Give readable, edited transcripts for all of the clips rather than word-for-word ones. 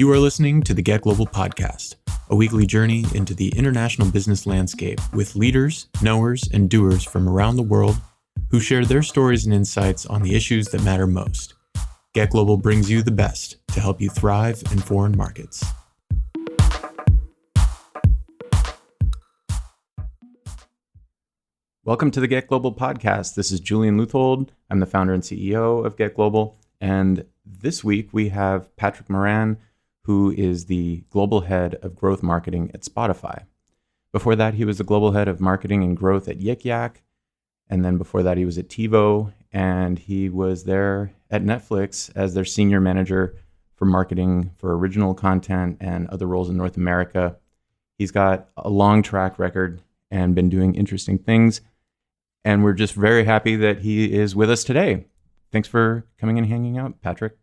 You are listening to the Get Global podcast, a weekly journey into the international business landscape with leaders, knowers, and doers from around the world who share their stories and insights on the issues that matter most. Get Global brings you the best to help you thrive in foreign markets. Welcome to the Get Global podcast. This is Julian Leuthold. I'm the founder and CEO of Get Global. And this week we have Patrick Moran, who is the global head of growth marketing at Spotify. Before that, he was the global head of marketing and growth at Yik Yak. And then before that, he was at TiVo, and he was there at Netflix as their senior manager for marketing for original content and other roles in North America. He's got a long track record and been doing interesting things. And we're just very happy that he is with us today. Thanks for coming and hanging out, Patrick.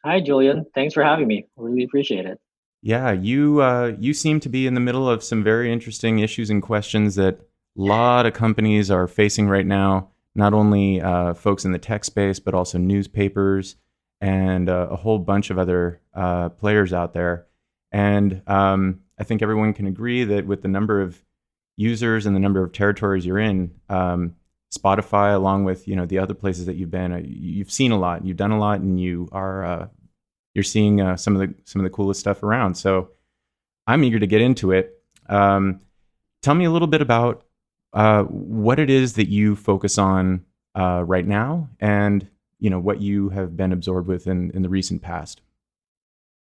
Hi, Julian. Thanks for having me. Really appreciate it. Yeah, you seem to be in the middle of some very interesting issues and questions that a lot of companies are facing right now, not only folks in the tech space, but also newspapers and a whole bunch of other players out there. And I think everyone can agree that with the number of users and the number of territories you're in, Spotify, along with the other places that you've been, you've seen a lot, you've done a lot, and you're seeing some of the coolest stuff around. So I'm eager to get into it. Tell me a little bit about what it is that you focus on right now, and what you have been absorbed with in the recent past.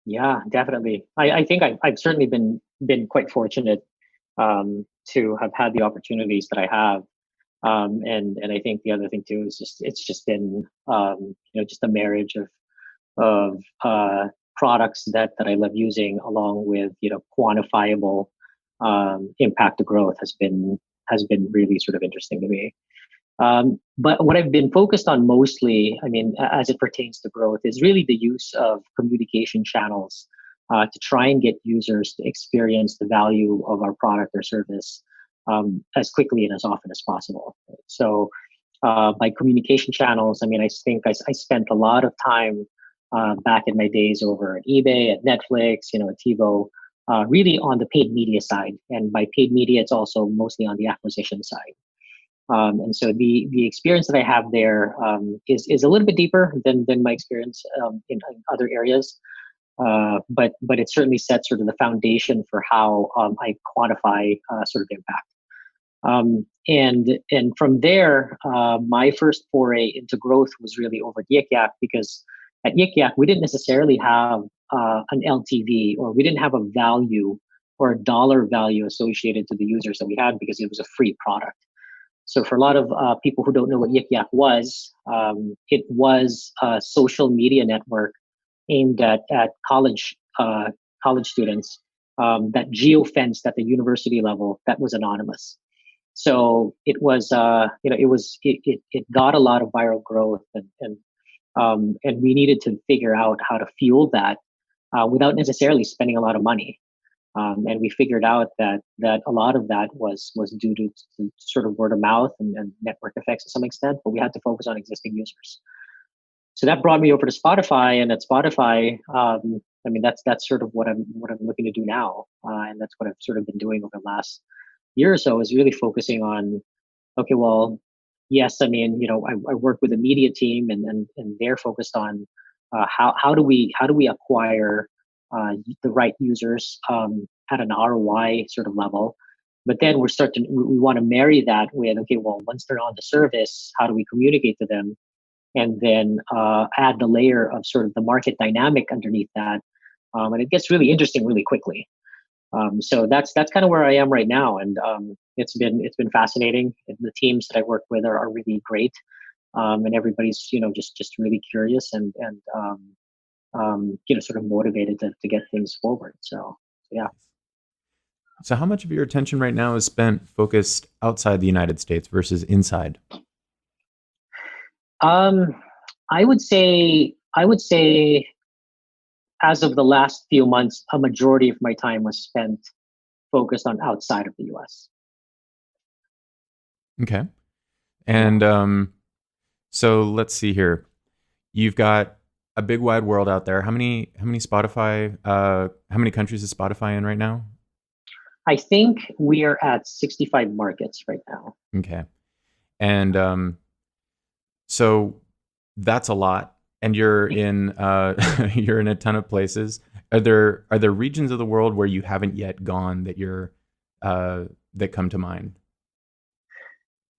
Yeah, definitely. I think I've certainly been quite fortunate to have had the opportunities that I have. And I think the other thing too is it's just been just a marriage of products that I love using, along with quantifiable impact to growth has been really sort of interesting to me. But what I've been focused on mostly, as it pertains to growth, is really the use of communication channels to try and get users to experience the value of our product or service as quickly and as often as possible. So by communication channels, I think I spent a lot of time back in my days over at eBay, at Netflix, at TiVo, really on the paid media side. And by paid media, it's also mostly on the acquisition side. And so the experience that I have there is a little bit deeper than my experience in other areas. But it certainly sets sort of the foundation for how I quantify sort of impact. And from there, my first foray into growth was really over at Yik Yak, because at Yik Yak, we didn't necessarily have an LTV, or we didn't have a value or a dollar value associated to the users that we had, because it was a free product. So for a lot of people who don't know what Yik Yak was, it was a social media network aimed at college students that geo-fenced at the university level that was anonymous. So it was, it got a lot of viral growth, and we needed to figure out how to fuel that without necessarily spending a lot of money. And we figured out that a lot of that was due to sort of word of mouth and network effects to some extent, but we had to focus on existing users. So that brought me over to Spotify, and at Spotify, that's sort of what I'm looking to do now, and that's what I've sort of been doing over the last year or so, is really focusing on, okay, well, yes, I work with a media team, and they're focused on how do we acquire the right users at an ROI sort of level. But then we want to marry that with, okay, well, once they're on the service, how do we communicate to them? And then add the layer of sort of the market dynamic underneath that. And it gets really interesting really quickly. So that's kind of where I am right now. And it's been fascinating. The teams that I work with are really great. And everybody's, just really curious and sort of motivated to get things forward. So, yeah. So how much of your attention right now is spent focused outside the United States versus inside? I would say as of the last few months, a majority of my time was spent focused on outside of the US. Okay. And so let's see here. You've got a big wide world out there. How many Spotify? How many countries is Spotify in right now? I think we are at 65 markets right now. Okay, and so that's a lot. And you're in you're in a ton of places. Are there regions of the world where you haven't yet gone that you're that come to mind?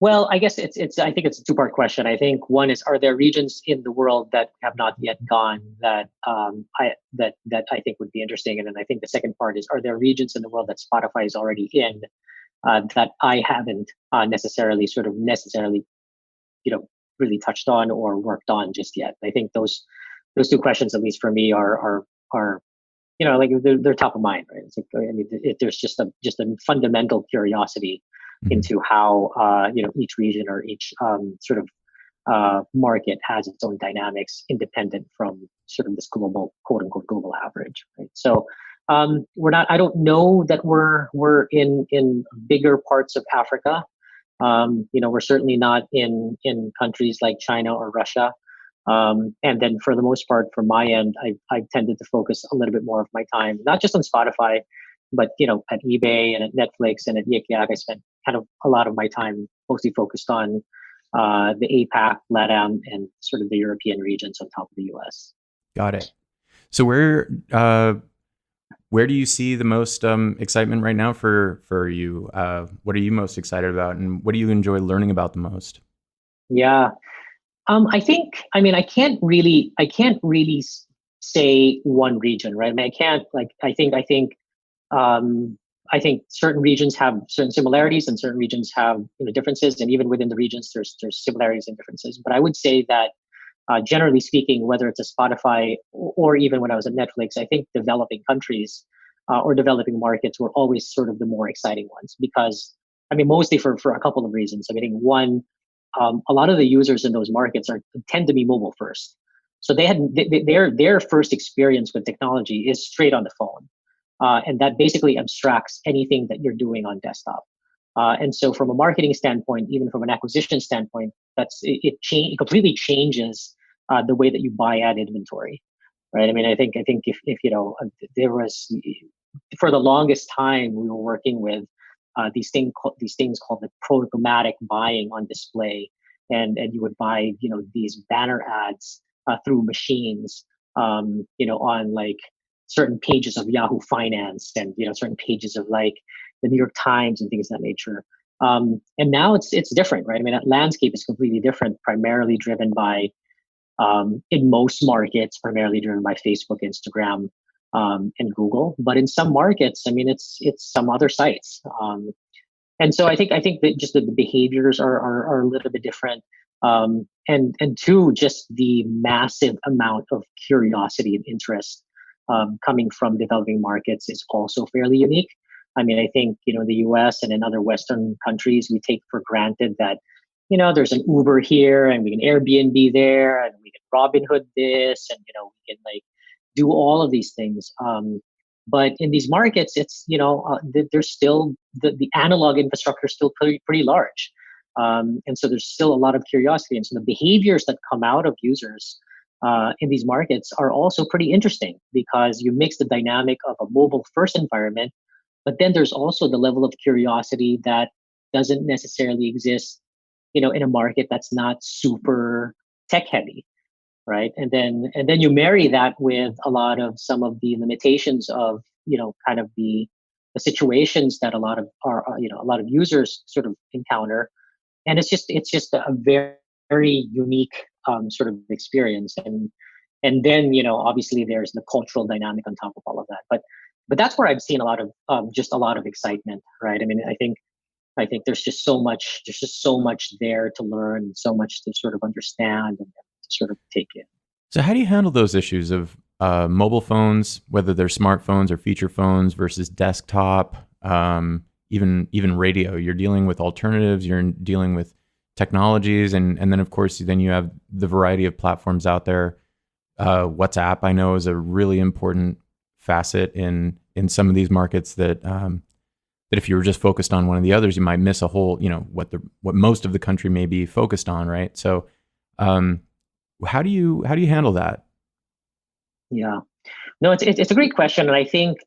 Well, I guess it's I think it's a two-part question. I think one is, are there regions in the world that have not yet gone that that I think would be interesting? And then I think the second part is, are there regions in the world that Spotify is already in that I haven't necessarily you know really touched on or worked on just yet? I think those two questions, at least for me, are like they're top of mind, right? It's like, I mean, there's just a fundamental curiosity Mhm. into how each region or each sort of market has its own dynamics independent from sort of this global, quote unquote, global average, right? So we're not. I don't know that we're in bigger parts of Africa. We're certainly not in countries like China or Russia. And then for the most part, from my end, I've tended to focus a little bit more of my time, not just on Spotify, but at eBay and at Netflix and at Yik Yak. I spent kind of a lot of my time mostly focused on the APAC, LATAM, and sort of the European regions on top of the US. Got it. So where do you see the most excitement right now for you? What are you most excited about, and what do you enjoy learning about the most? Yeah. I think, I mean, I can't really say one region, right? I mean, I can't like, um, I think certain regions have certain similarities and certain regions have, differences. And even within the regions, there's similarities and differences. But I would say that, generally speaking, whether it's a Spotify or even when I was at Netflix, I think developing countries or developing markets were always sort of the more exciting ones because, I mean, mostly for a couple of reasons. I mean, one, a lot of the users in those markets tend to be mobile first. So their first experience with technology is straight on the phone, and that basically abstracts anything that you're doing on desktop. And so, from a marketing standpoint, even from an acquisition standpoint, it completely changes the way that you buy ad inventory, right? I mean, I think if there was for the longest time we were working with these things called the programmatic buying on display, and you would buy these banner ads through machines, on like certain pages of Yahoo Finance and certain pages of like the New York Times and things of that nature. And now it's different, right? I mean, that landscape is completely different, primarily driven by in most markets, primarily driven by Facebook, Instagram, and Google. But in some markets, I mean, it's some other sites. And so I think that just the behaviors are a little bit different. And two, just the massive amount of curiosity and interest coming from developing markets is also fairly unique. I mean, I think the U.S. and in other Western countries, we take for granted that there's an Uber here and we can Airbnb there and we can Robinhood this and we can like do all of these things. But in these markets, it's there's still the analog infrastructure is still pretty large, and so there's still a lot of curiosity, and so the behaviors that come out of users in these markets are also pretty interesting because you mix the dynamic of a mobile first environment, but then there's also the level of curiosity that doesn't necessarily exist, in a market that's not super tech heavy, right? And then you marry that with a lot of some of the limitations of kind of the situations that a lot of users sort of encounter, and it's just a very unique sort of experience. And then obviously there's the cultural dynamic on top of all of that, but that's where I've seen a lot of just a lot of excitement, right? I mean, I think there's just so much there to learn, so much to sort of understand and to sort of take in. So how do you handle those issues of mobile phones, whether they're smartphones or feature phones versus desktop, even radio? You're dealing with alternatives. You're dealing with technologies, and then of course then you have the variety of platforms out there. WhatsApp, I know, is a really important facet in some of these markets that if you were just focused on one of the others, you might miss a whole, what most of the country may be focused on, right? So, how do you handle that? Yeah. No, it's a great question, and I think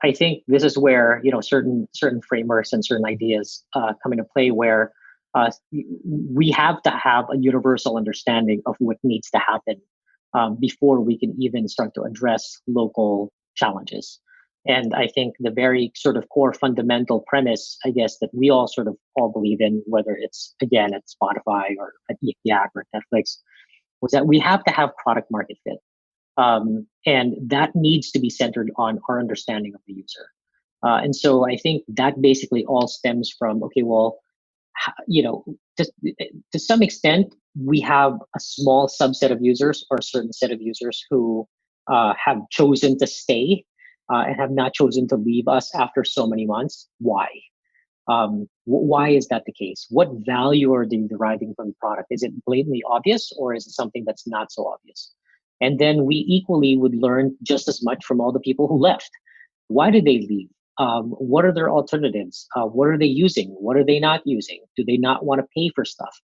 this is where certain frameworks and certain ideas come into play, where we have to have a universal understanding of what needs to happen before we can even start to address local challenges. And I think the very sort of core fundamental premise, I guess, that we all sort of all believe in, whether it's again at Spotify or at Yik Yak or Netflix, was that we have to have product market fit, and that needs to be centered on our understanding of the user. And so I think that basically all stems from, okay, well, you know, to, to some extent, we have a small subset of users or a certain set of users who have chosen to stay and have not chosen to leave us after so many months. Why? Why is that the case? What value are they deriving from the product? Is it blatantly obvious, or is it something that's not so obvious? And then we equally would learn just as much from all the people who left. Why did they leave? What are their alternatives? What are they using? What are they not using? Do they not want to pay for stuff?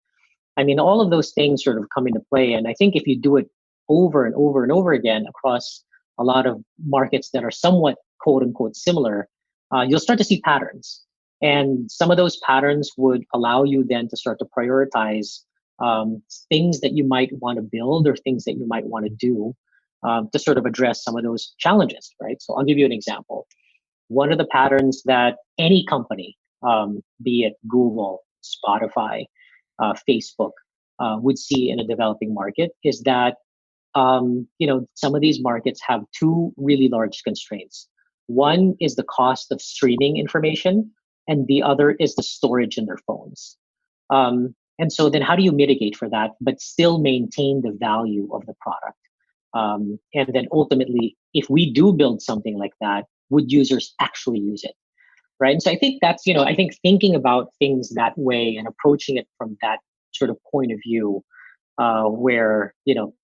I mean, all of those things sort of come into play. And I think if you do it over and over and over again across a lot of markets that are somewhat quote unquote similar, you'll start to see patterns. And some of those patterns would allow you then to start to prioritize things that you might want to build or things that you might want to do to sort of address some of those challenges, right? So I'll give you an example. One of the patterns that any company, be it Google, Spotify, Facebook, would see in a developing market is that some of these markets have two really large constraints. One is the cost of streaming information, and the other is the storage in their phones. And so then how do you mitigate for that, but still maintain the value of the product? And then ultimately, if we do build something like that, would users actually use it? Right. And so I think I think thinking about things that way and approaching it from that sort of point of view, where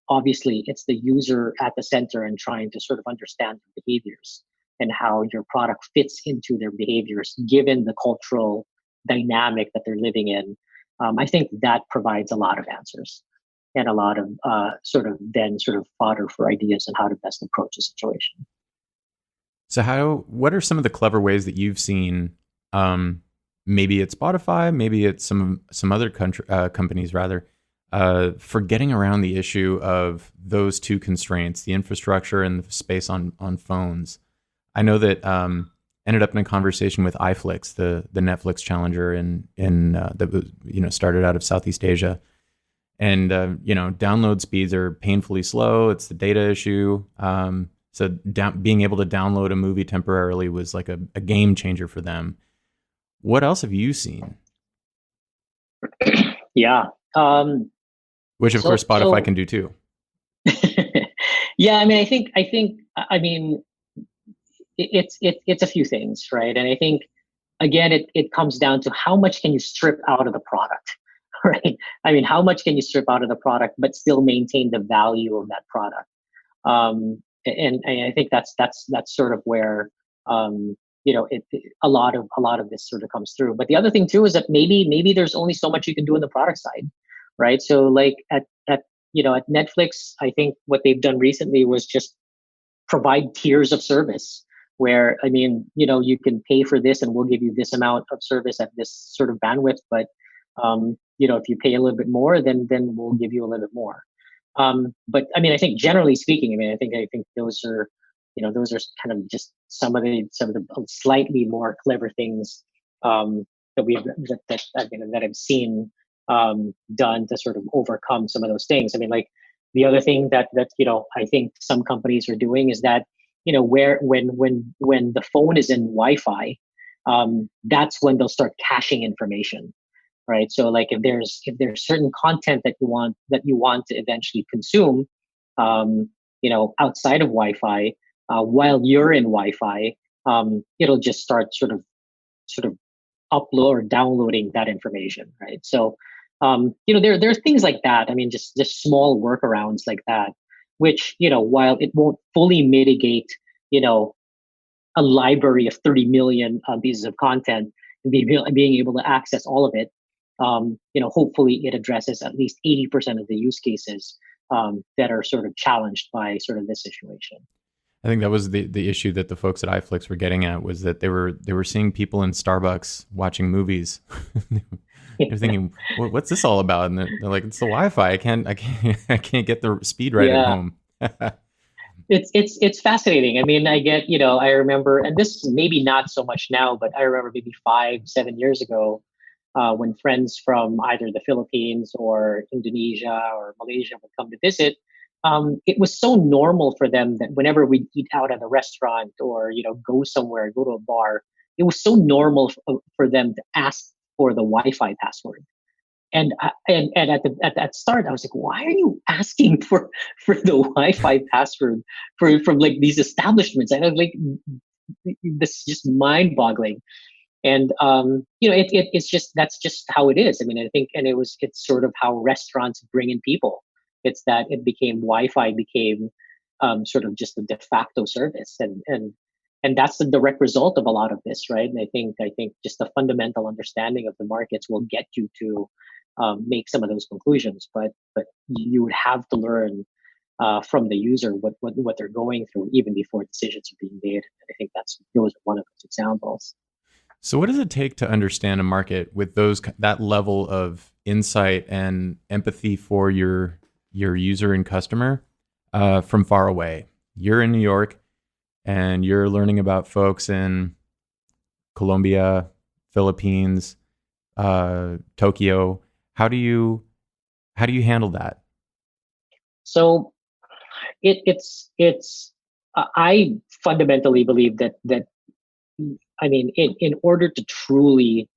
obviously it's the user at the center and trying to sort of understand their behaviors and how your product fits into their behaviors given the cultural dynamic that they're living in. I think that provides a lot of answers and a lot of sort of fodder for ideas on how to best approach a situation. So what are some of the clever ways that you've seen, maybe it's Spotify, maybe it's some other companies rather, for getting around the issue of those two constraints, the infrastructure and the space on phones? I know that ended up in a conversation with iFlix, the Netflix challenger that was, started out of Southeast Asia. And download speeds are painfully slow. It's the data issue. So being able to download a movie temporarily was like a game changer for them. What else have you seen? Yeah. Which of course Spotify can do too. Yeah, I mean, I mean, it's a few things, right? And I think again, it comes down to how much can you strip out of the product, right? I mean, how much can you strip out of the product but still maintain the value of that product? And I think that's sort of where a lot of this sort of comes through. But the other thing too is that maybe there's only so much you can do on the product side, right? So like at Netflix, I think what they've done recently was just provide tiers of service where, I mean, you can pay for this and we'll give you this amount of service at this sort of bandwidth, but if you pay a little bit more, then we'll give you a little bit more. But I mean, I think generally speaking, I mean, I think those are kind of just some of the slightly more clever things that I've seen done to sort of overcome some of those things. I mean, like the other thing that I think some companies are doing is that when the phone is in Wi-Fi, that's when they'll start caching information, right? So like if there's certain content that you want to eventually consume, outside of Wi-Fi, while you're in Wi-Fi, it'll just start sort of upload or downloading that information, right? So there's things like that. I mean, just small workarounds like that, which while it won't fully mitigate a library of 30 million pieces of content and being able to access all of it, hopefully it addresses at least 80% of the use cases that are sort of challenged by sort of this situation. I think that was the issue that the folks at iFlix were getting at, was that they were seeing people in Starbucks watching movies. They're thinking, what's this all about? And they're like, it's the Wi-Fi. I can't I can't get the speed right at Yeah. home. It's fascinating. I mean, I get, I remember, and this maybe not so much now, but I remember maybe 5, 7 years ago, when friends from either the Philippines or Indonesia or Malaysia would come to visit. It was so normal for them that whenever we eat out at a restaurant or go somewhere, go to a bar, it was so normal for them to ask for the Wi-Fi password. And at that start, I was like, why are you asking for the Wi-Fi password from like these establishments? And I was like, this is just mind-boggling. And it's just, that's just how it is. I mean, I think, and it's sort of how restaurants bring in people. It's that it became Wi-Fi became sort of just a de facto service, and that's the direct result of a lot of this, right? And I think just the fundamental understanding of the markets will get you to make some of those conclusions, but you would have to learn from the user what they're going through even before decisions are being made. And I think those are one of those examples. So, what does it take to understand a market with that level of insight and empathy for your user and customer from far away? You're in New York, and you're learning about folks in Colombia, Philippines, Tokyo. How do you handle that? So it's I fundamentally believe that I mean, in order to truly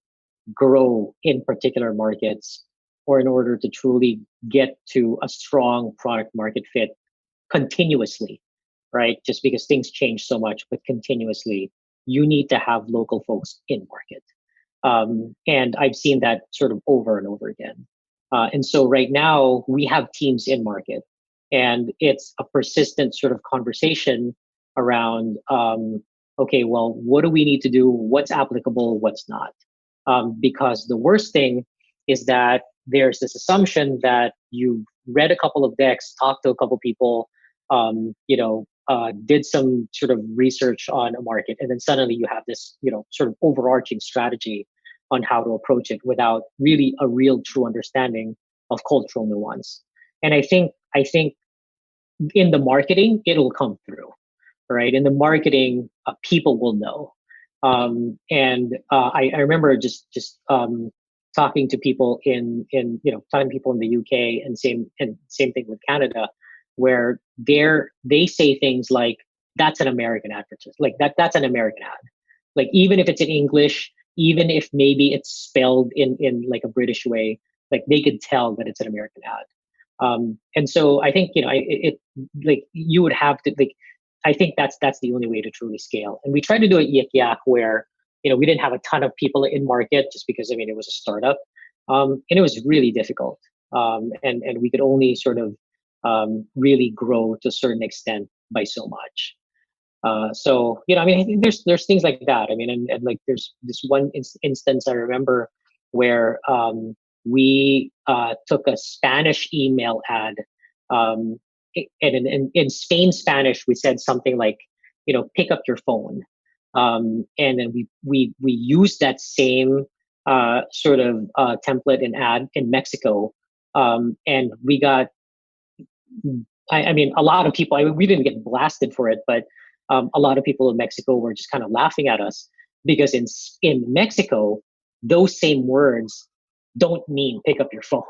grow in particular markets, or in order to truly get to a strong product market fit continuously, right? Just because things change so much, but continuously, you need to have local folks in market. And I've seen that sort of over and over again. And so right now we have teams in market, and it's a persistent sort of conversation around, okay, well, what do we need to do? What's applicable? What's not? Because the worst thing is that there's this assumption that you read a couple of decks, talked to a couple of people, did some sort of research on a market, and then suddenly you have this, sort of overarching strategy on how to approach it without really a real true understanding of cultural nuance. And I think in the marketing, it'll come through, right? In the marketing, people will know. And I remember just talking to people talking to people in the UK, and same thing with Canada, where they say things like, that's an American advertisement, like that's an American ad. Like, even if it's in English, even if maybe it's spelled in like a British way, like they could tell that it's an American ad. And so I think, like you would have to, like, I think that's the only way to truly scale. And we tried to do it Yik Yak, where we didn't have a ton of people in market, just because, I mean, it was a startup, and it was really difficult. And we could only sort of really grow to a certain extent by so much. So I mean, I think there's things like that. I mean, and like there's this one instance I remember where we took a Spanish email ad, and in Spain Spanish we said something like, pick up your phone, and then we used that same sort of template and ad in Mexico, and we got, I mean, a lot of people. I mean, we didn't get blasted for it, but a lot of people in Mexico were just kind of laughing at us, because in Mexico, those same words don't mean pick up your phone.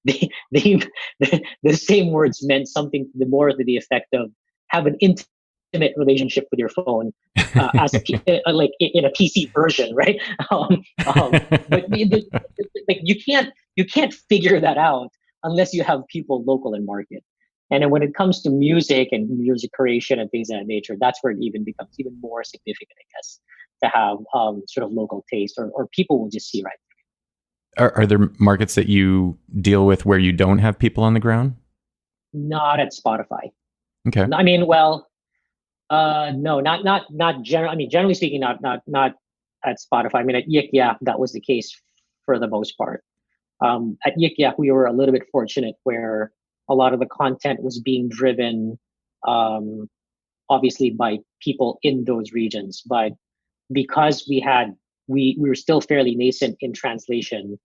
They the same words meant something more to the effect of have an intimate relationship with your phone, like in a PC version, right? But like you can't figure that out unless you have people local in market. And then when it comes to music and music creation and things of that nature, that's where it even becomes even more significant, I guess, to have sort of local taste, or people will just see right. Are there markets that you deal with where you don't have people on the ground? Not at Spotify. Okay. I mean, well, no, not general. I mean, generally speaking, not at Spotify. I mean, at Yik Yak, that was the case for the most part. At Yik Yak, we were a little bit fortunate where a lot of the content was being driven um, obviously by people in those regions. But because we were still fairly nascent in translation,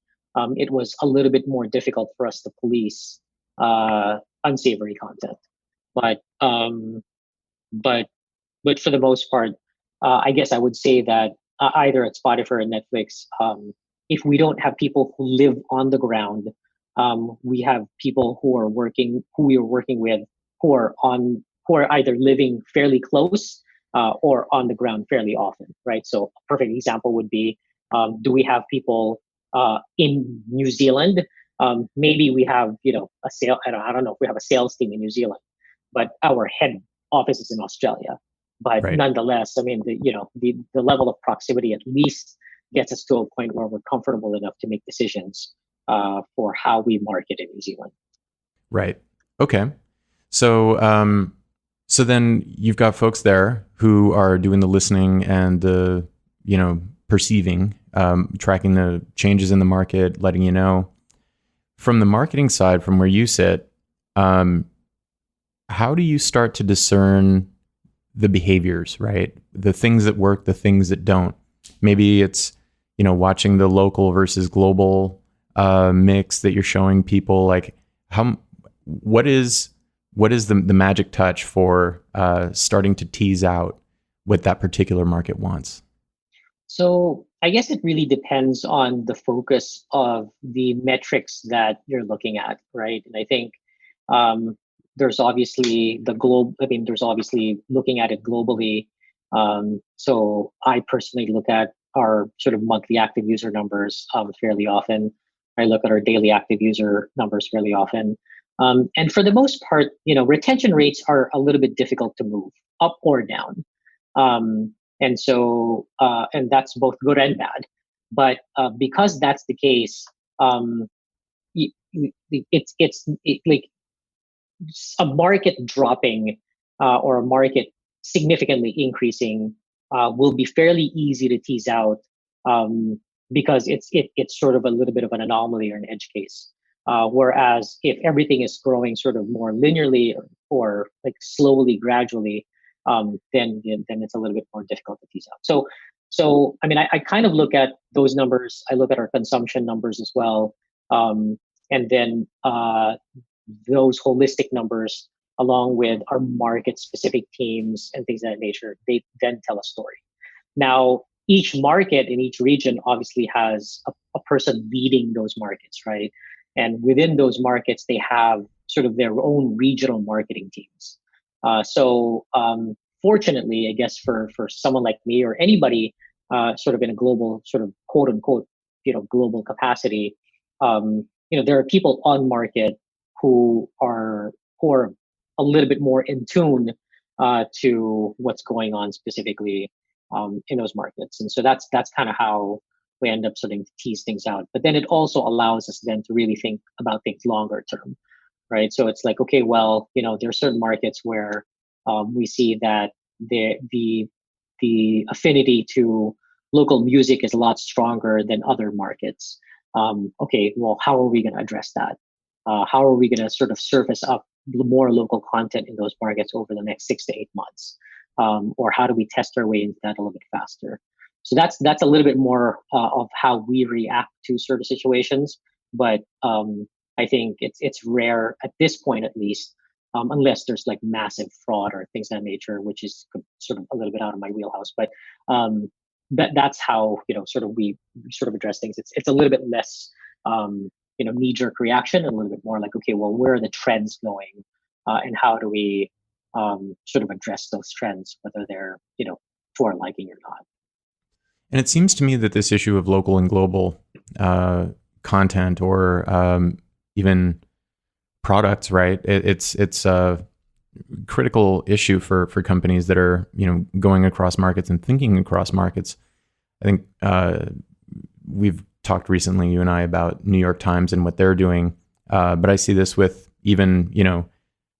it was a little bit more difficult for us to police unsavory content. But but but for the most part, I guess I would say that either at Spotify or Netflix, if we don't have people who live on the ground, we have people who we are working with, who are either living fairly close or on the ground fairly often, right? So a perfect example would be, do we have people in New Zealand? Maybe we have, a sale. I don't know if we have a sales team in New Zealand, but our head office is in Australia. But Right. nonetheless, I mean, the level of proximity at least gets us to a point where we're comfortable enough to make decisions for how we market in New Zealand. Right. Okay. So, so then you've got folks there who are doing the listening and the, perceiving, tracking the changes in the market, letting you know. From the marketing side, from where you sit, how do you start to discern the behaviors, right? The things that work, the things that don't. Maybe it's, watching the local versus global mix that you're showing people. Like, what is the magic touch for starting to tease out what that particular market wants? So I guess it really depends on the focus of the metrics that you're looking at, right? And I think there's obviously there's obviously looking at it globally. So I personally look at our sort of monthly active user numbers fairly often. I look at our daily active user numbers fairly often. And for the most part, retention rates are a little bit difficult to move up or down. And so, and that's both good and bad. But because that's the case, like a market dropping or a market significantly increasing will be fairly easy to tease out because it's sort of a little bit of an anomaly or an edge case. Whereas if everything is growing sort of more linearly or like slowly, gradually, then it's a little bit more difficult to tease out. So I mean, I kind of look at those numbers. I look at our consumption numbers as well, and then those holistic numbers, along with our market specific teams and things of that nature, they then tell a story. Now, each market in each region obviously has a person leading those markets, right? And within those markets, they have sort of their own regional marketing teams. Fortunately, I guess for someone like me or anybody sort of in a global sort of quote unquote, global capacity, there are people on market who are a little bit more in tune to what's going on specifically in those markets. And so that's kind of how we end up starting to tease things out. But then it also allows us then to really think about things longer term, right? So it's like, okay, well, there are certain markets where we see that the affinity to local music is a lot stronger than other markets. Okay, well, how are we going to address that? How are we going to sort of surface up more local content in those markets over the next 6 to 8 months? Or how do we test our way into that a little bit faster? So that's a little bit more of how we react to certain situations. But I think it's rare at this point, at least, unless there's like massive fraud or things of that nature, which is sort of a little bit out of my wheelhouse. But that's how sort of we sort of address things. It's a little bit less knee-jerk reaction, and a little bit more like, okay, well, where are the trends going, and how do we sort of address those trends, whether they're to our liking or not. And it seems to me that this issue of local and global content or even products, right? It's a critical issue for companies that are going across markets and thinking across markets. I think we've talked recently, you and I, about New York Times and what they're doing, but I see this with even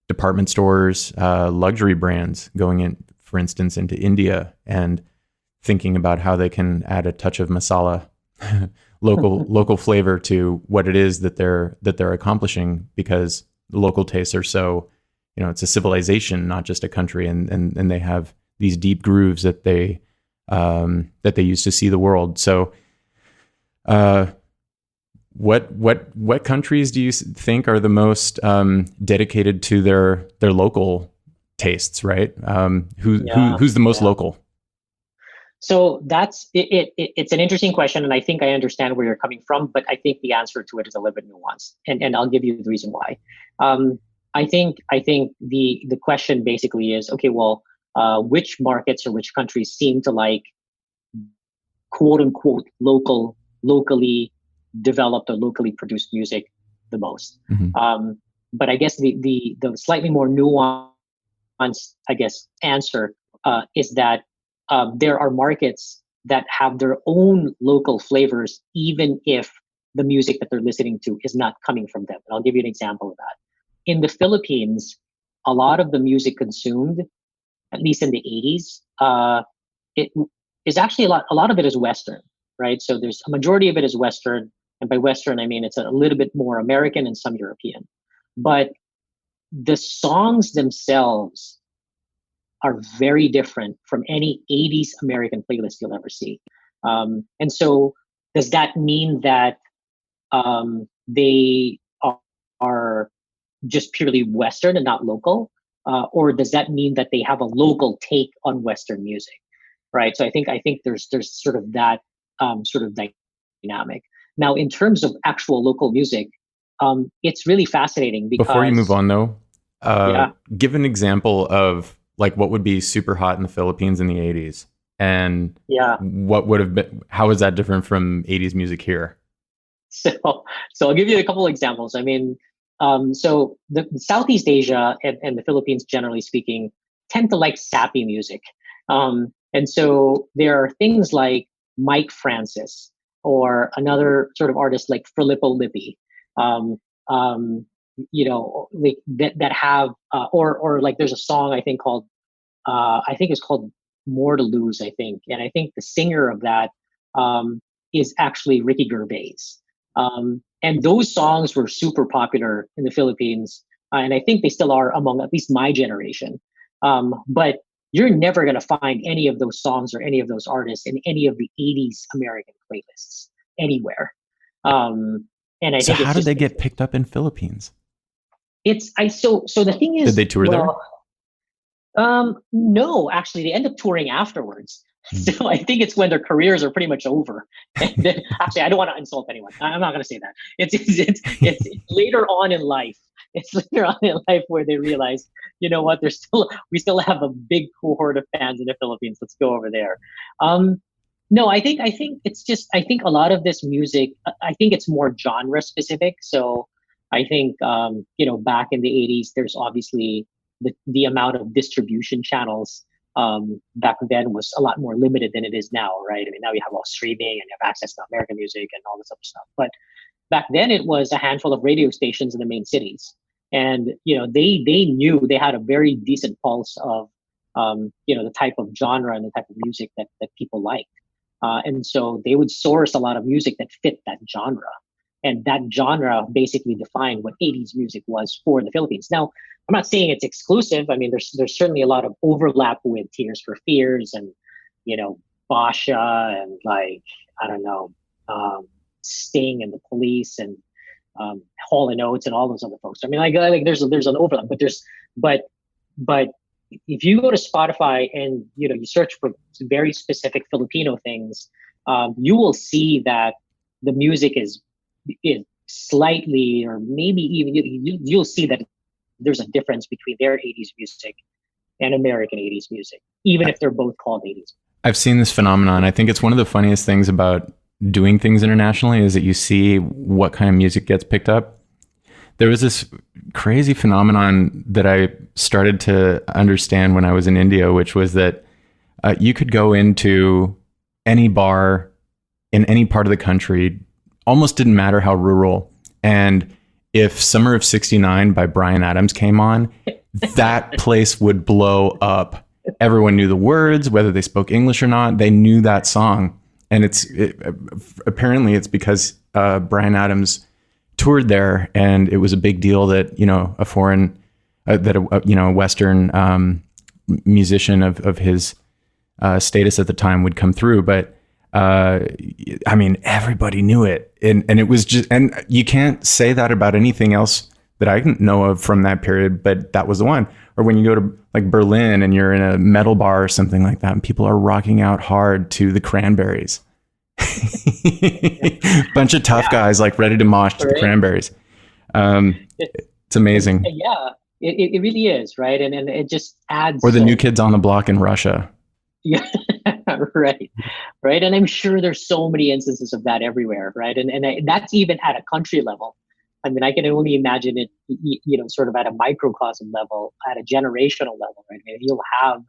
department stores, luxury brands going in, for instance, into India and thinking about how they can add a touch of masala, local flavor to what it is that they're accomplishing, because the local tastes are so it's a civilization, not just a country, and they have these deep grooves that they use to see the world. So, what countries do you think are the most dedicated to their local tastes? Right? Who's the most local? So that's it. It's an interesting question, and I think I understand where you're coming from. But I think the answer to it is a little bit nuanced, and I'll give you the reason why. I think the question basically is, okay, well, which markets or which countries seem to like quote unquote locally developed or locally produced music the most. But I guess the slightly more nuanced, I guess, answer is that there are markets that have their own local flavors, even if the music that they're listening to is not coming from them. And I'll give you an example of that. In the Philippines, a lot of the music consumed, at least in the 80s, it is actually a lot of it is Western, right? So there's a majority of it is Western. And by Western, I mean it's a little bit more American and some European. But the songs themselves are very different from any 80s American playlist you'll ever see. And so does that mean that they are just purely Western and not local? Or does that mean that they have a local take on Western music? Right. So I think there's sort of that sort of dynamic. Now, in terms of actual local music, it's really fascinating because... Before you move on, though, give an example of like what would be super hot in the Philippines in the 80s, and what would have been, how is that different from 80s music here? So I'll give you a couple of examples. I mean, so the Southeast Asia and the Philippines, generally speaking, tend to like sappy music. And so there are things like Mike Francis or another sort of artist like Filippo Lippi, like that have, or like there's a song I think called, it's called More to Lose, I think. And I think the singer of that is actually Ricky Gervais. And those songs were super popular in the Philippines. And I think they still are among at least my generation. But you're never going to find any of those songs or any of those artists in any of the 80s American playlists anywhere. And I think how did they get picked up in Philippines? So the thing is, did they tour there? No, actually, they end up touring afterwards. So I think it's when their careers are pretty much over. Then, actually, I don't want to insult anyone. I'm not going to say that. It's later on in life. It's later on in life where they realize, you know what? We still have a big cohort of fans in the Philippines. Let's go over there. No, I think it's just, I think a lot of this music, I think it's more genre specific. So I think, back in the 80s, there's obviously the amount of distribution channels back then was a lot more limited than it is now, right? I mean, now you have all streaming and you have access to American music and all this other stuff. But back then it was a handful of radio stations in the main cities. And, they knew they had a very decent pulse of, the type of genre and the type of music that people liked. And so they would source a lot of music that fit that genre. And that genre basically defined what 80s music was for the Philippines. Now, I'm not saying it's exclusive. I mean, there's certainly a lot of overlap with Tears for Fears and, Basha and like, I don't know, Sting and the Police and Hall and Oates and all those other folks. I mean, like there's an overlap, but if you go to Spotify and you search for very specific Filipino things, you will see that the music is slightly, or maybe even you'll see that there's a difference between their 80s music and American 80s music, even if they're both called 80s. I've seen this phenomenon. I think it's one of the funniest things about doing things internationally is that you see what kind of music gets picked up. There was this crazy phenomenon that I started to understand when I was in India, which was that you could go into any bar in any part of the country, almost didn't matter how rural. And if Summer of '69 by Bryan Adams came on, that place would blow up. Everyone knew the words, whether they spoke English or not, they knew that song. And apparently it's because Bryan Adams toured there, and it was a big deal that, a foreign that a Western musician of his status at the time would come through. But I mean, everybody knew it, and it was just, and you can't say that about anything else that I know of from that period, but that was the one. Or when you go to like Berlin and you're in a metal bar or something like that, and people are rocking out hard to the Cranberries. Bunch of tough guys like ready to mosh to the Cranberries. It's amazing. Yeah, it really is, right? And it just adds. Or the New Kids on the Block in Russia. Yeah, right. And I'm sure there's so many instances of that everywhere, right? And that's even at a country level. I mean, I can only imagine it, sort of at a microcosm level, at a generational level, right? I mean, you'll have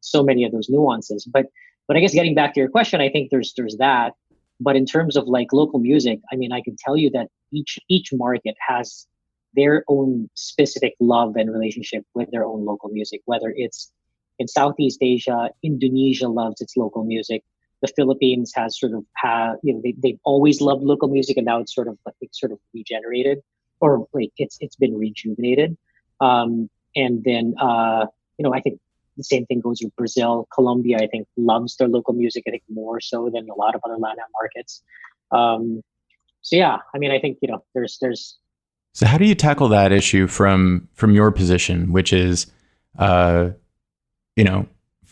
so many of those nuances. But I guess getting back to your question, I think there's that. But in terms of like local music, I mean, I can tell you that each market has their own specific love and relationship with their own local music, whether it's in Southeast Asia. Indonesia loves its local music. The Philippines has they've always loved local music, and now it's sort of regenerated, or like it's been rejuvenated. And then I think the same thing goes with Brazil. Colombia, I think, loves their local music, I think more so than a lot of other Latin markets. So yeah, I mean, I think, there's. So how do you tackle that issue from your position, which is,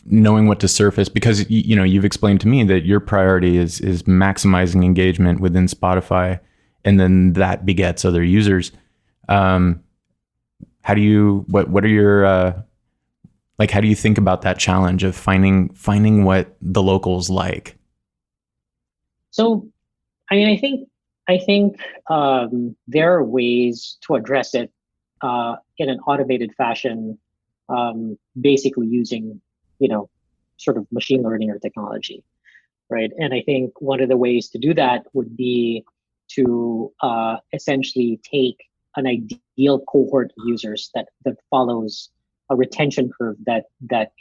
knowing what to surface? Because, you've explained to me that your priority is maximizing engagement within Spotify, and then that begets other users. How do you, what are your, how do you think about that challenge of finding what the locals like? So, I mean, I think there are ways to address it in an automated fashion, basically using, sort of machine learning or technology, right? And I think one of the ways to do that would be to essentially take an ideal cohort of users that follows a retention curve that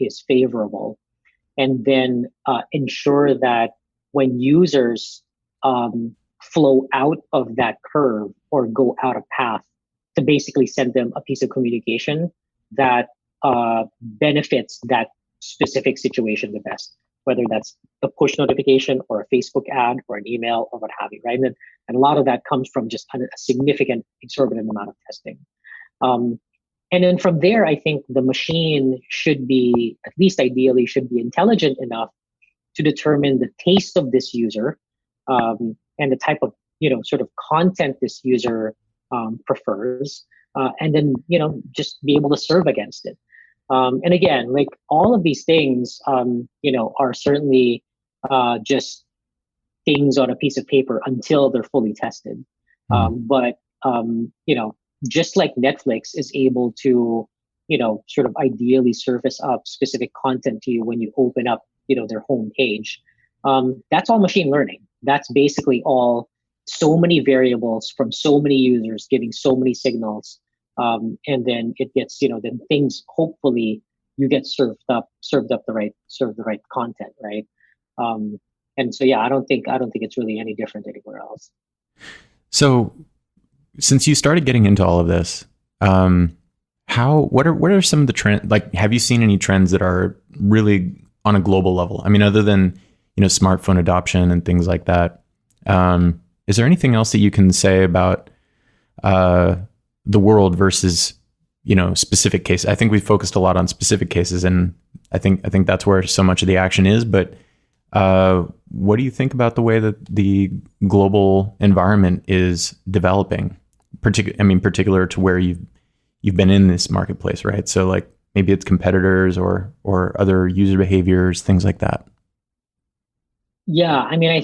is favorable, and then ensure that when users flow out of that curve or go out of path, to basically send them a piece of communication that benefits that specific situation the best, whether that's a push notification or a Facebook ad or an email or what have you, right? And a lot of that comes from just a significant, exorbitant amount of testing. And then from there, I think the machine should be, at least ideally, should be intelligent enough to determine the taste of this user, and the type of, sort of content this user prefers, and then, just be able to serve against it. And again, like all of these things, are certainly just things on a piece of paper until they're fully tested. But just like Netflix is able to, sort of ideally surface up specific content to you when you open up, their home page. That's all machine learning. That's basically all so many variables from so many users giving so many signals. And then it gets, then things, hopefully you get served up the right content, right? And so, yeah, I don't think it's really any different anywhere else. So since you started getting into all of this, what are some of the trends? Like, have you seen any trends that are really on a global level? I mean, other than, smartphone adoption and things like that, is there anything else that you can say about the world versus, specific cases? I think we focused a lot on specific cases, and I think that's where so much of the action is. But what do you think about the way that the global environment is developing? Particular to where you've been in this marketplace, right? So like maybe it's competitors or other user behaviors, things like that. Yeah, I mean, I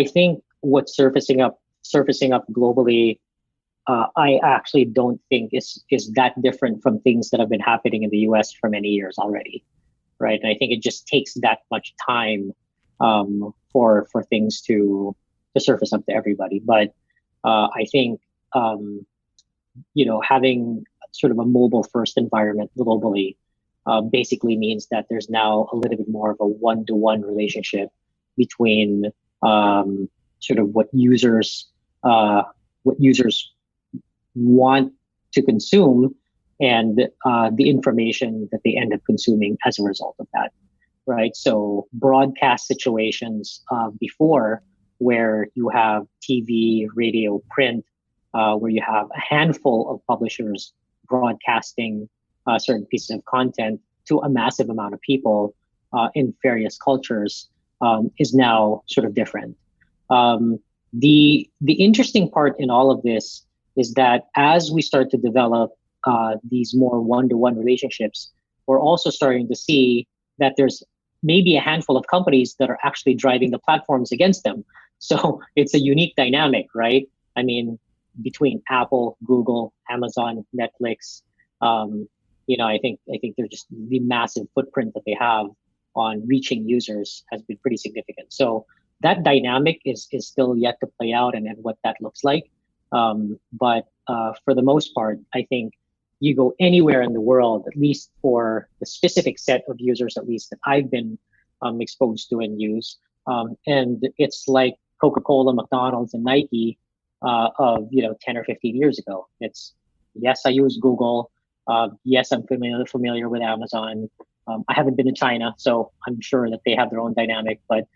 think what's surfacing up globally, I actually don't think is that different from things that have been happening in the US for many years already, right? And I think it just takes that much time for things to surface up to everybody. But I think having sort of a mobile first environment globally basically means that there's now a little bit more of a one-to-one relationship between sort of what users want to consume and the information that they end up consuming as a result of that, right? So broadcast situations before, where you have TV, radio, print, where you have a handful of publishers broadcasting certain pieces of content to a massive amount of people in various cultures, is now sort of different. The interesting part in all of this is that as we start to develop these more one-to-one relationships, we're also starting to see that there's maybe a handful of companies that are actually driving the platforms against them. So it's a unique dynamic, right? I mean, between Apple, Google, Amazon, Netflix, I think they're just the massive footprint that they have on reaching users has been pretty significant. So that dynamic is still yet to play out and what that looks like. But for the most part, I think you go anywhere in the world, at least for the specific set of users, at least that I've been exposed to and use. And it's like Coca-Cola, McDonald's, and Nike of 10 or 15 years ago. It's, yes, I use Google. Yes, I'm familiar with Amazon. I haven't been to China, so I'm sure that they have their own dynamic. But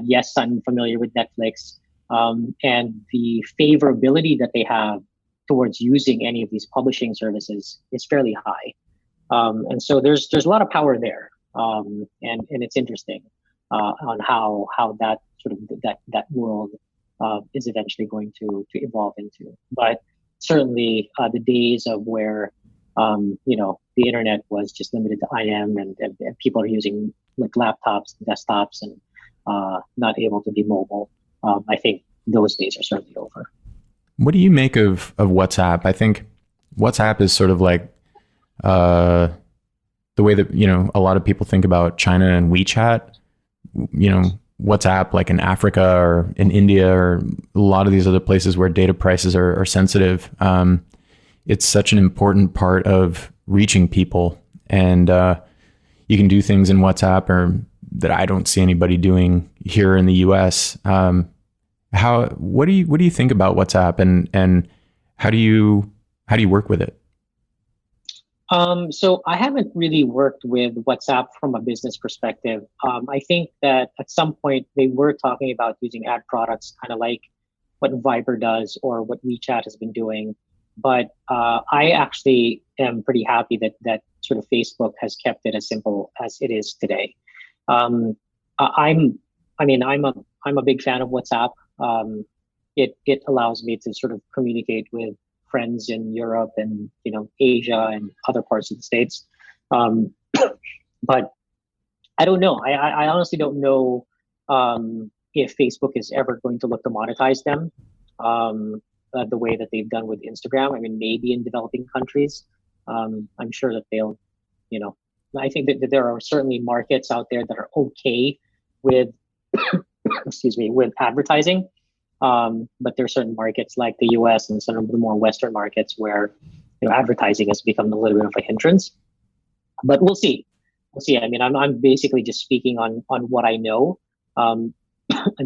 yes, I'm familiar with Netflix. And the favorability that they have towards using any of these publishing services is fairly high. And so there's a lot of power there. And it's interesting on how that sort of that world is eventually going to evolve into. But certainly the days of where the internet was just limited to IM and people are using like laptops, desktops, and not able to be mobile. I think those days are certainly over. What do you make of WhatsApp? I think WhatsApp is sort of like the way that, a lot of people think about China and WeChat. WhatsApp, like in Africa or in India or a lot of these other places where data prices are sensitive. It's such an important part of reaching people, and you can do things in WhatsApp or that I don't see anybody doing here in the US. What do you think about WhatsApp, and how do you work with it? So I haven't really worked with WhatsApp from a business perspective. I think that at some point they were talking about using ad products, kind of like what Viber does or what WeChat has been doing. But I actually am pretty happy that sort of Facebook has kept it as simple as it is today. I'm a big fan of WhatsApp. It allows me to sort of communicate with friends in Europe and Asia and other parts of the States. But I don't know. I honestly don't know if Facebook is ever going to look to monetize them the way that they've done with Instagram. I mean, maybe in developing countries. I'm sure that they'll, I think that there are certainly markets out there that are okay with, excuse me, with advertising. But there are certain markets like the US and some of the more Western markets where advertising has become a little bit of a hindrance. But we'll see. I mean, I'm basically just speaking on what I know. I'm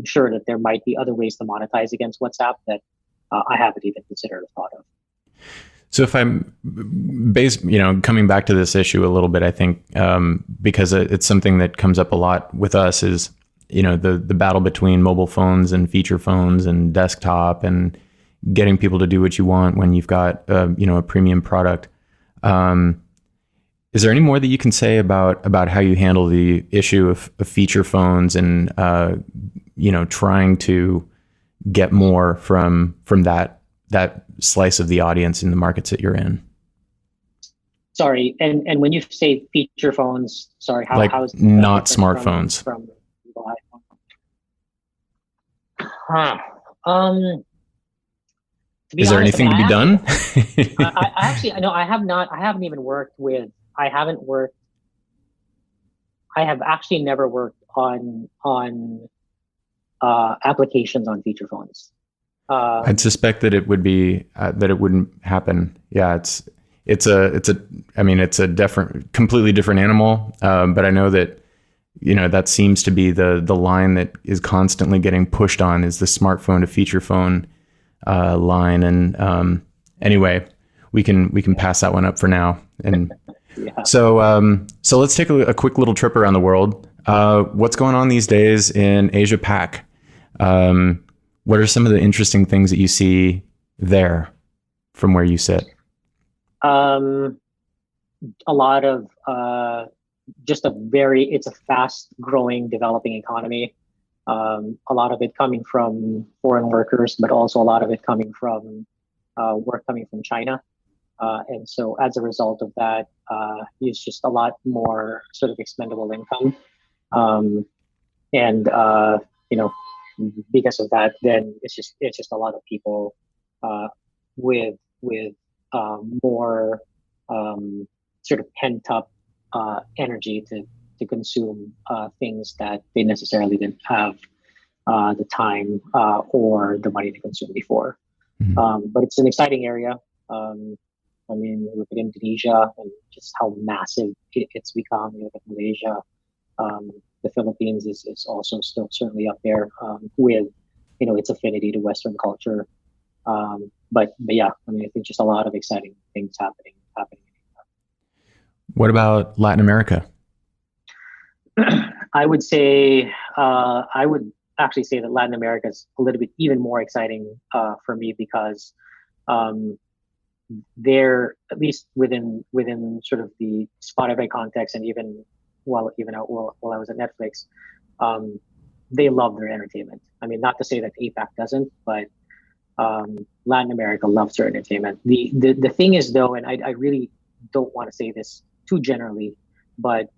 sure that there might be other ways to monetize against WhatsApp that I haven't even considered or thought of. So if I'm coming back to this issue a little bit, I think because it's something that comes up a lot with us is, the battle between mobile phones and feature phones and desktop and getting people to do what you want when you've got, a premium product. Is there any more that you can say about how you handle the issue of feature phones and, trying to get more from that slice of the audience in the markets that you're in? Sorry, and when you say feature phones, sorry, how is not smartphones? From iPhone? Is there anything to be done? I actually, no, I have not. I haven't even worked with. I have actually never worked on applications on feature phones. I'd suspect that it would be that it wouldn't happen. Yeah, it's a completely different animal. But I know that that seems to be the line that is constantly getting pushed on is the smartphone to feature phone line, and Anyway, we can pass that one up for now. And Yeah. so let's take a quick little trip around the world. What's going on these days in Asia Pac? What are some of the interesting things that you see there from where you sit? A lot of it's a fast growing developing economy. A lot of it coming from foreign workers, but also a lot of it coming from work coming from China. And so as a result of that, it's just a lot more sort of expendable income. And you know, because of that, then it's just a lot of people with more sort of pent up energy to consume things that they necessarily didn't have the time or the money to consume before. Mm-hmm. But it's an exciting area. I mean, look at Indonesia and just how massive it's become. You look at Malaysia. The Philippines is also still certainly up there with, its affinity to Western culture. But yeah, I mean, I think just a lot of exciting things happening. What about Latin America? I would say I would actually say that Latin America is a little bit even more exciting for me because they're at least within sort of the Spotify context, and even while I was at Netflix, they love their entertainment. I mean, not to say that APAC doesn't, but Latin America loves their entertainment. The thing is though, and I really don't want to say this too generally, but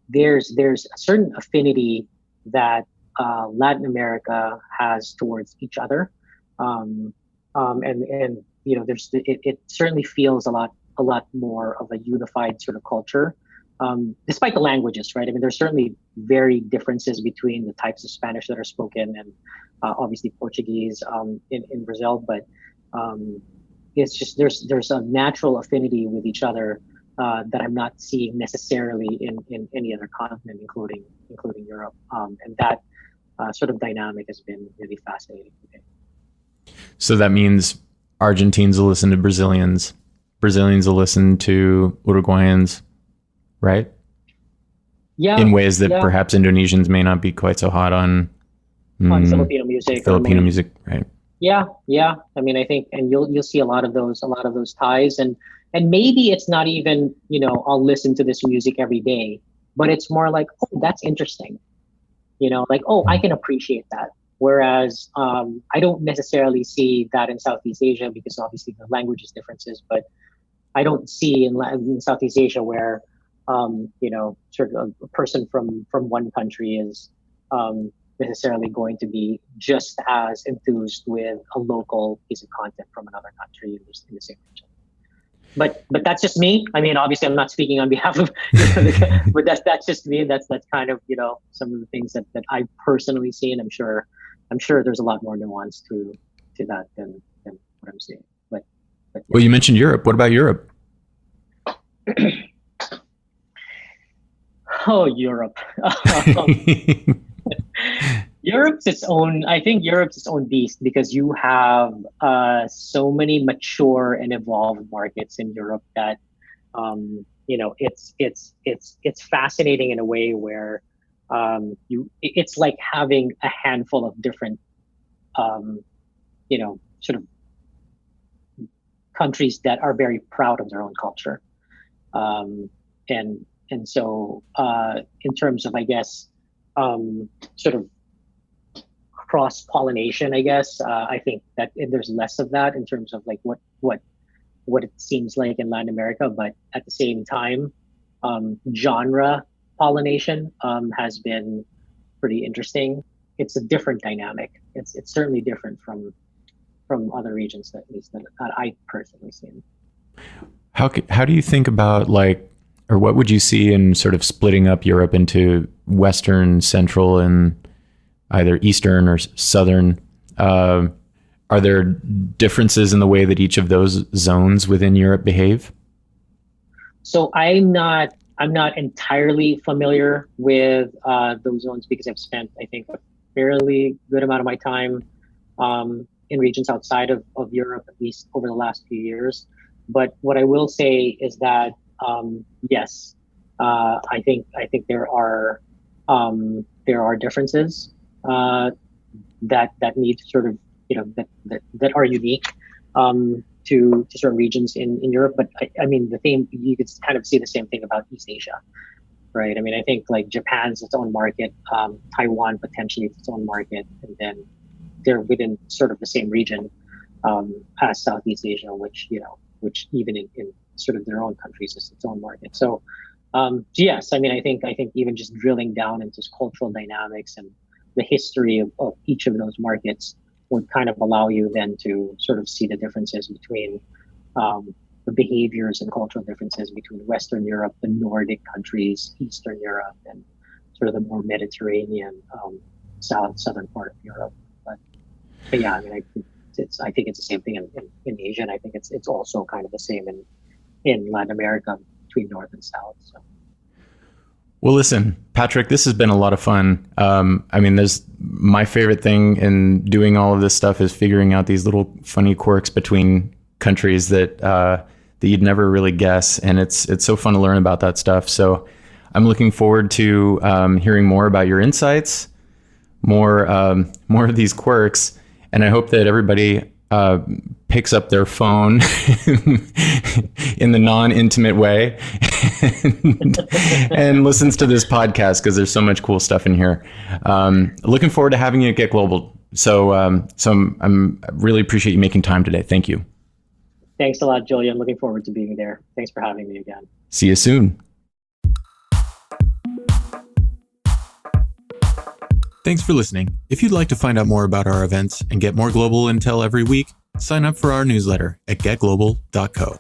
there's a certain affinity that Latin America has towards each other, and it certainly feels a lot more of a unified sort of culture, despite the languages, right? I mean, there's certainly very differences between the types of Spanish that are spoken and obviously Portuguese in Brazil, but it's just there's a natural affinity with each other that I'm not seeing necessarily in any other continent, including Europe, and that sort of dynamic has been really fascinating to me. So that means Argentines will listen to Brazilians, Brazilians will listen to Uruguayans, right? Yeah. In ways that perhaps Indonesians may not be quite so hot on Filipino music. Right? Yeah. I mean, I think, and you'll see a lot of those ties, and maybe it's not even, I'll listen to this music every day, but it's more like, oh, that's interesting. Like, oh, I can appreciate that. Whereas I don't necessarily see that in Southeast Asia because obviously the languages differences, but I don't see in Southeast Asia where, sort of a person from one country is necessarily going to be just as enthused with a local piece of content from another country in the same region. But that's just me. I mean, obviously, I'm not speaking on behalf of, but that's just me. That's kind of some of the things that I personally see, and I'm sure there's a lot more nuance to that than what I'm seeing. But yeah. Well, you mentioned Europe. What about Europe? Oh, Europe. Europe's its own. I think Europe's its own beast because you have so many mature and evolved markets in Europe that it's fascinating in a way where it's like having a handful of different sort of countries that are very proud of their own culture, and so in terms of, I guess, sort of cross-pollination, I guess, I think that there's less of that in terms of like what it seems like in Latin America, but at the same time, genre pollination has been pretty interesting. It's a different dynamic. It's certainly different from other regions that at least that I personally seen. How do you think about or what would you see in sort of splitting up Europe into Western, Central, and either Eastern or Southern? Are there differences in the way that each of those zones within Europe behave? So I'm not entirely familiar with those zones because I've spent, I think, a fairly good amount of my time in regions outside of Europe, at least over the last few years. But what I will say is that yes, I think there are differences that need to sort of that are unique to certain regions in Europe. But I mean, the thing you could kind of see the same thing about East Asia, right? I mean, I think like Japan's its own market, Taiwan potentially its own market, and then they're within sort of the same region as Southeast Asia, which even in sort of their own countries is its own market. So yes, I mean, I think even just drilling down into cultural dynamics and the history of each of those markets would kind of allow you then to sort of see the differences between the behaviors and cultural differences between Western Europe, the Nordic countries, Eastern Europe, and sort of the more Mediterranean southern part of Europe. But yeah, I mean, I think it's the same thing in Asia, and I think it's also kind of the same in Latin America between North and South. So. Well, listen, Patrick, this has been a lot of fun. I mean, there's my favorite thing in doing all of this stuff is figuring out these little funny quirks between countries that you'd never really guess, and it's so fun to learn about that stuff. So I'm looking forward to hearing more about your insights, more of these quirks, and I hope that everybody picks up their phone in the non-intimate way and listens to this podcast because there's so much cool stuff in here. Looking forward to having you at Get Global. So I'm really appreciate you making time today. Thank you. Thanks a lot, Julia. I'm looking forward to being there. Thanks for having me again. See you soon. Thanks for listening. If you'd like to find out more about our events and get more global intel every week, sign up for our newsletter at getglobal.co.